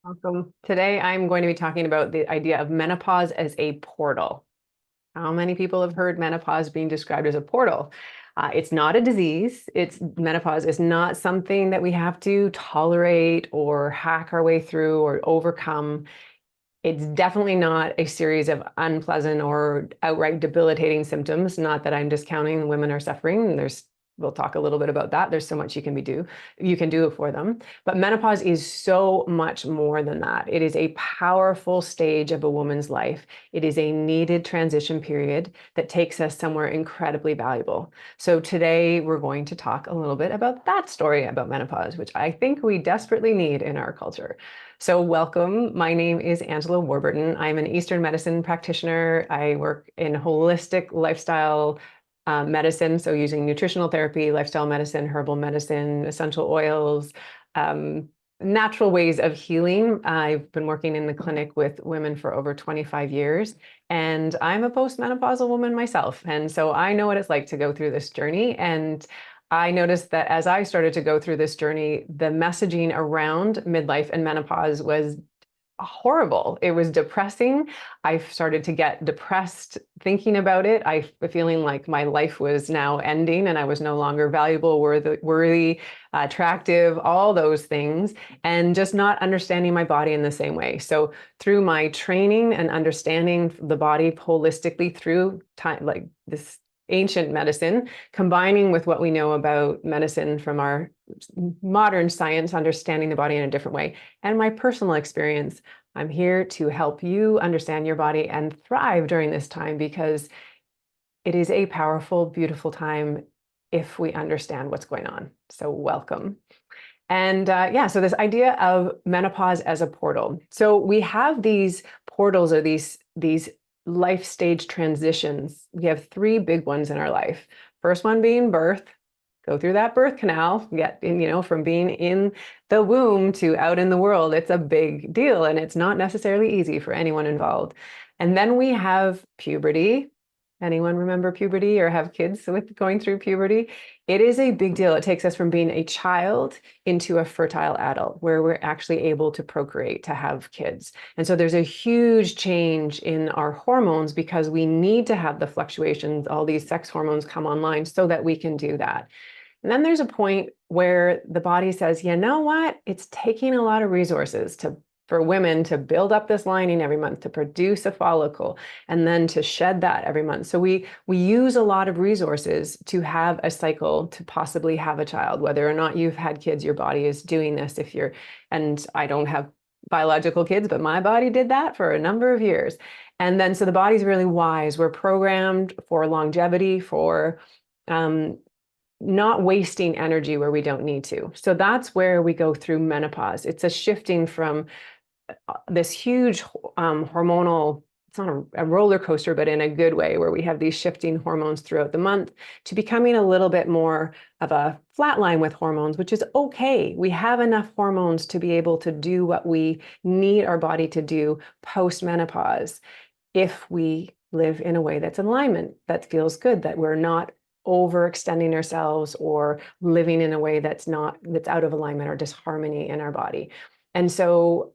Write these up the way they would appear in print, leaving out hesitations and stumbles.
Welcome. Today, I'm going to be talking about the idea of menopause as a portal. How many people have heard menopause being described as a portal? It's not a disease. Menopause is not something that we have to tolerate or hack our way through or overcome. It's definitely not a series of unpleasant or outright debilitating symptoms. Not that I'm discounting women are suffering. We'll talk a little bit about that. There's so much you can do for them. But menopause is so much more than that. It is a powerful stage of a woman's life. It is a needed transition period that takes us somewhere incredibly valuable. So today we're going to talk a little bit about that story about menopause, which I think we desperately need in our culture. So welcome. My name is Angela Warburton. I'm an Eastern medicine practitioner. I work in holistic lifestyle medicine, so using nutritional therapy, lifestyle medicine, herbal medicine, essential oils, natural ways of healing. I've been working in the clinic with women for over 25 years, and I'm a postmenopausal woman myself. And so I know what it's like to go through this journey. And I noticed that as I started to go through this journey, the messaging around midlife and menopause was horrible. It was depressing. I started to get depressed thinking about it. I feeling like my life was now ending and I was no longer valuable, worthy, attractive, all those things, and just not understanding my body in the same way. So through my training and understanding the body holistically through time, like this ancient medicine, combining with what we know about medicine from our modern science, understanding the body in a different way, and my personal experience, I'm here to help you understand your body and thrive during this time because it is a powerful, beautiful time if we understand what's going on. So welcome. And yeah, so this idea of menopause as a portal. So we have these portals or these life stage transitions. We have three big ones in our life. First one being birth. Go through that birth canal, from being in the womb to out in the world. It's a big deal, and it's not necessarily easy for anyone involved. And then we have puberty. Anyone remember puberty or have kids with going through puberty? It is a big deal. It takes us from being a child into a fertile adult where we're actually able to procreate, to have kids. And so there's a huge change in our hormones because we need to have the fluctuations, all these sex hormones come online so that we can do that. And then there's a point where the body says, you know what? It's taking a lot of resources for women to build up this lining every month, to produce a follicle, and then to shed that every month. So we use a lot of resources to have a cycle to possibly have a child. Whether or not you've had kids, your body is doing this. And I don't have biological kids, but my body did that for a number of years. And then so the body's really wise. We're programmed for longevity, for not wasting energy where we don't need to. So that's where we go through menopause. It's a shifting from this huge hormonal, it's not a roller coaster, but in a good way, where we have these shifting hormones throughout the month, to becoming a little bit more of a flat line with hormones, which is okay. We have enough hormones to be able to do what we need our body to do post-menopause if we live in a way that's in alignment, that feels good, that we're not overextending ourselves or living in a way that's out of alignment or disharmony in our body. And so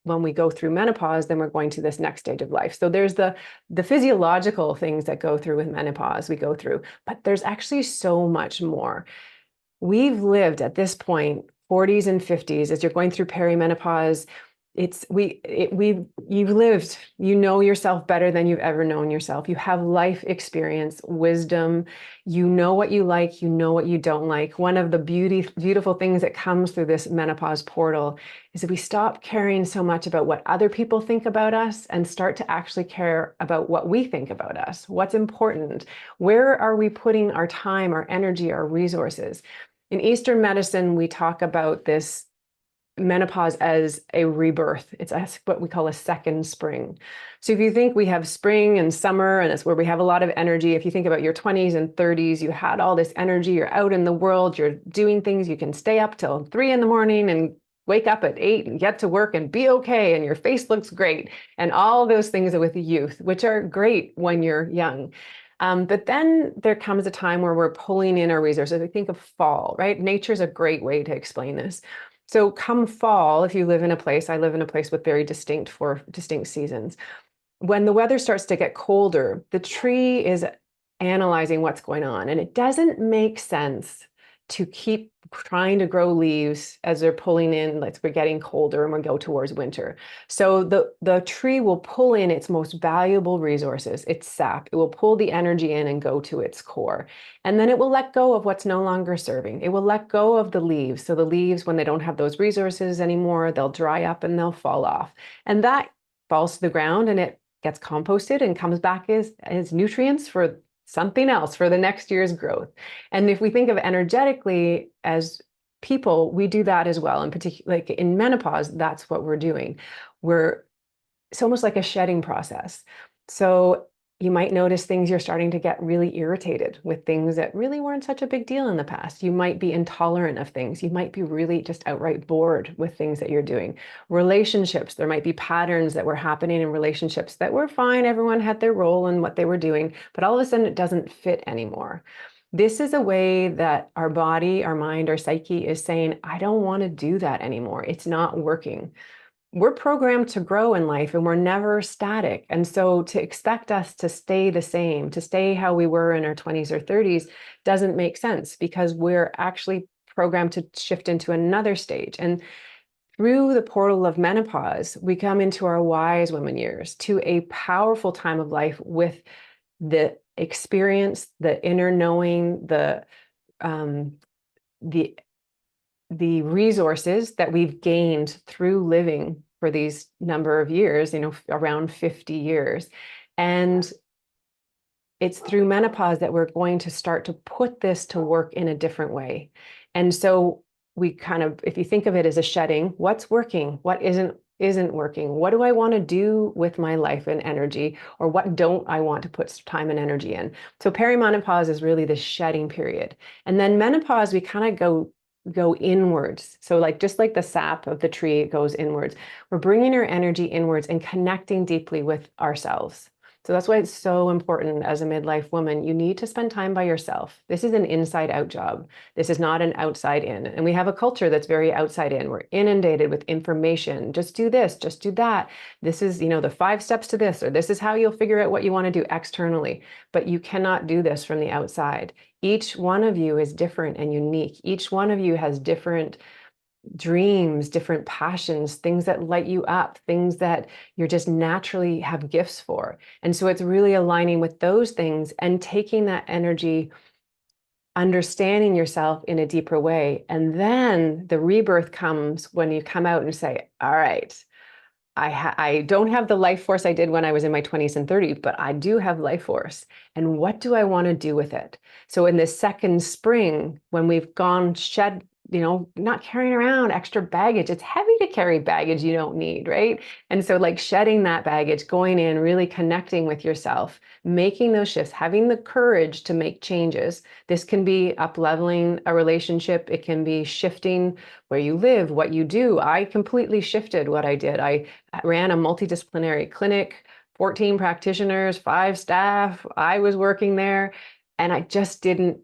when we go through menopause, then we're going to this next stage of life. So there's the physiological things that go through with menopause, we go through, but there's actually so much more. We've lived at this point, 40s and 50s, as you're going through perimenopause, you've lived, you know yourself better than you've ever known yourself. You have life experience, wisdom, you know what you like, you know what you don't like. One of the beautiful things that comes through this menopause portal is that we stop caring so much about what other people think about us and start to actually care about what we think about us, what's important, where are we putting our time, our energy, our resources. In Eastern medicine, we talk about this menopause as a rebirth. It's what we call a second spring. So if you think we have spring and summer, and it's where we have a lot of energy. If you think about your 20s and 30s, you had all this energy, you're out in the world, you're doing things, you can stay up till 3 in the morning and wake up at 8 and get to work and be okay, and your face looks great, and all those things with the youth, which are great when you're young. But then there comes a time where we're pulling in our resources. I think of fall, right? Nature's a great way to explain this. So come fall, if you live in a place, I live in a place with very distinct seasons. When the weather starts to get colder, the tree is analyzing what's going on, and it doesn't make sense to keep trying to grow leaves as they're pulling in, like we're getting colder and we go towards winter. So the tree will pull in its most valuable resources, its sap. It will pull the energy in and go to its core. And then it will let go of what's no longer serving. It will let go of the leaves. So the leaves, when they don't have those resources anymore, they'll dry up and they'll fall off. And that falls to the ground and it gets composted and comes back as nutrients for something else for the next year's growth. And if we think of energetically as people, we do that as well. In particular, like in menopause, that's what we're doing. It's almost like a shedding process. So you might notice things you're starting to get really irritated with, things that really weren't such a big deal in the past. You might be intolerant of things. You might be really just outright bored with things that you're doing. Relationships, there might be patterns that were happening in relationships that were fine. Everyone had their role in what they were doing, but all of a sudden it doesn't fit anymore. This is a way that our body, our mind, our psyche is saying, I don't want to do that anymore. It's not working. We're programmed to grow in life and we're never static. And so to expect us to stay the same, to stay how we were in our 20s or 30s doesn't make sense, because we're actually programmed to shift into another stage. And through the portal of menopause, we come into our wise women years, to a powerful time of life with the experience, the inner knowing, um, the the resources that we've gained through living for these number of years, around 50 years. And it's through menopause that we're going to start to put this to work in a different way. And so we kind of, if you think of it as a shedding, what's working, what isn't working, what do I want to do with my life and energy, or what don't I want to put time and energy in? So perimenopause is really the shedding period. And then menopause, we kind of go inwards. So like, just like the sap of the tree, it goes inwards. We're bringing our energy inwards and connecting deeply with ourselves. So that's why it's so important as a midlife woman. You need to spend time by yourself. This is an inside out job. This is not an outside in. And we have a culture that's very outside in. We're inundated with information. Just do this, just do that. This is, the 5 steps to this, or this is how you'll figure out what you want to do externally. But you cannot do this from the outside. Each one of you is different and unique. Each one of you has different dreams, different passions, things that light you up, things that you're just naturally have gifts for. And so it's really aligning with those things and taking that energy, understanding yourself in a deeper way. And then the rebirth comes when you come out and say, all right, I don't have the life force I did when I was in my 20s and 30s, but I do have life force. And what do I want to do with it? So in this second spring, when we've gone shed, not carrying around extra baggage. It's heavy to carry baggage you don't need, right? And so like shedding that baggage, going in, really connecting with yourself, making those shifts, having the courage to make changes. This can be up-leveling a relationship. It can be shifting where you live, what you do. I completely shifted what I did. I ran a multidisciplinary clinic, 14 practitioners, 5 staff. I was working there, and I just didn't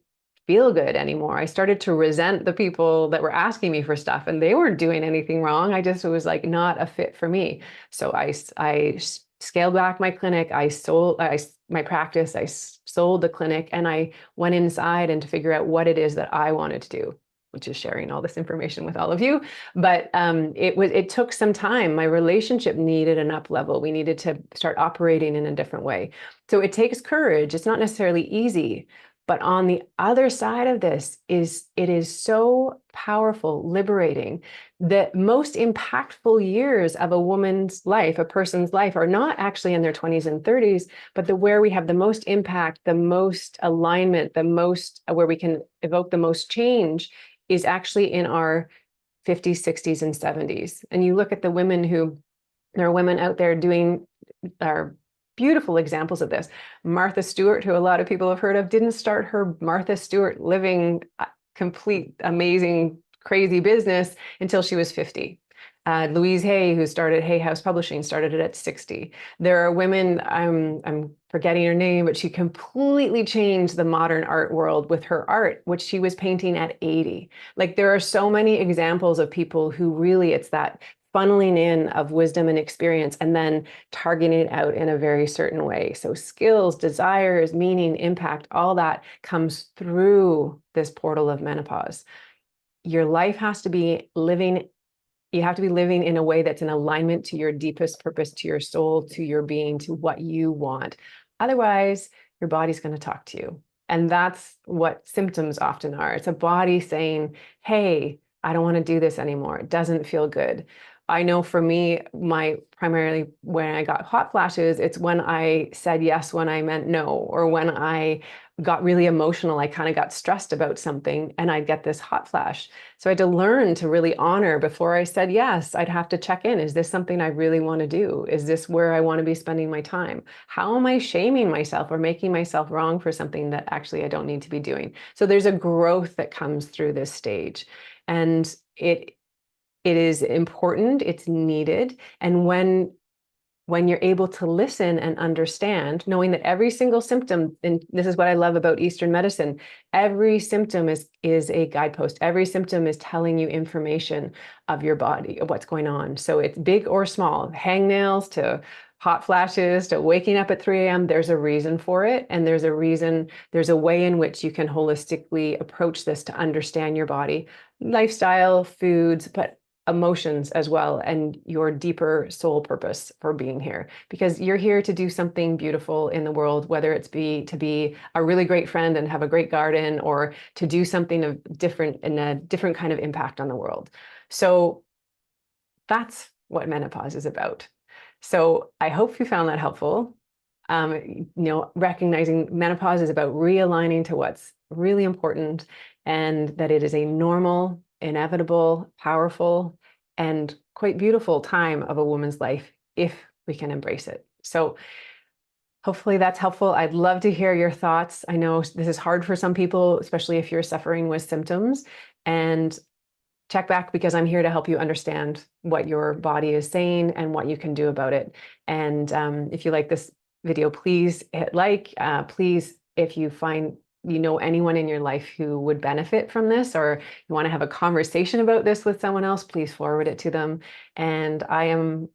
feel good anymore. I started to resent the people that were asking me for stuff, and they weren't doing anything wrong. I just was like not a fit for me. So I scaled back my clinic. I sold my practice. I sold the clinic, and I went inside and to figure out what it is that I wanted to do, which is sharing all this information with all of you. But it took some time. My relationship needed an up level. We needed to start operating in a different way. So it takes courage. It's not necessarily easy. But on the other side of this it is so powerful, liberating. The most impactful years of a woman's life, a person's life, are not actually in their 20s and 30s, but where we have the most impact, the most alignment, the most where we can evoke the most change is actually in our 50s, 60s, and 70s. And you look at the women there are women out there doing our beautiful examples of this. Martha Stewart, who a lot of people have heard of, didn't start her Martha Stewart living complete, amazing, crazy business until she was 50. Louise Hay, who started Hay House Publishing, started it at 60. There are women, I'm forgetting her name, but she completely changed the modern art world with her art, which she was painting at 80. Like there are so many examples of people who really, it's that funneling in of wisdom and experience and then targeting it out in a very certain way. So skills, desires, meaning, impact, all that comes through this portal of menopause. Your life has to be living, you have to be living in a way that's in alignment to your deepest purpose, to your soul, to your being, to what you want. Otherwise, your body's going to talk to you. And that's what symptoms often are. It's a body saying, hey, I don't want to do this anymore. It doesn't feel good. I know for me, my primarily when I got hot flashes, it's when I said yes when I meant no, or when I got really emotional, I kind of got stressed about something and I'd get this hot flash. So I had to learn to really honor before I said yes. I'd have to check in. Is this something I really want to do? Is this where I want to be spending my time? How am I shaming myself or making myself wrong for something that actually I don't need to be doing? So there's a growth that comes through this stage. And it is important, it's needed. And when you're able to listen and understand, knowing that every single symptom, and this is what I love about Eastern medicine, every symptom is a guidepost. Every symptom is telling you information of your body, of what's going on. So it's big or small, hangnails to hot flashes to waking up at 3 a.m. There's a reason for it. And there's a reason, there's a way in which you can holistically approach this to understand your body, lifestyle, foods, but emotions as well, and your deeper soul purpose for being here, because you're here to do something beautiful in the world, whether it's to be a really great friend and have a great garden, or to do something of different and a different kind of impact on the world. So that's what menopause is about. So I hope you found that helpful. Recognizing menopause is about realigning to what's really important, and that it is a normal, inevitable, powerful, and quite beautiful time of a woman's life if we can embrace it. So hopefully that's helpful. I'd love to hear your thoughts. I know this is hard for some people, especially if you're suffering with symptoms, and check back, because I'm here to help you understand what your body is saying and what you can do about it. And if you like this video, please hit like. Please, if you find you know anyone in your life who would benefit from this, or you want to have a conversation about this with someone else, please forward it to them. And I am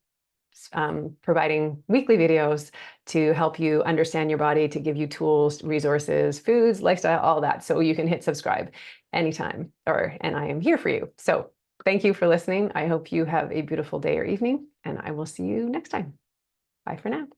providing weekly videos to help you understand your body, to give you tools, resources, foods, lifestyle, all that. So you can hit subscribe anytime, and I am here for you. So thank you for listening. I hope you have a beautiful day or evening, and I will see you next time. Bye for now.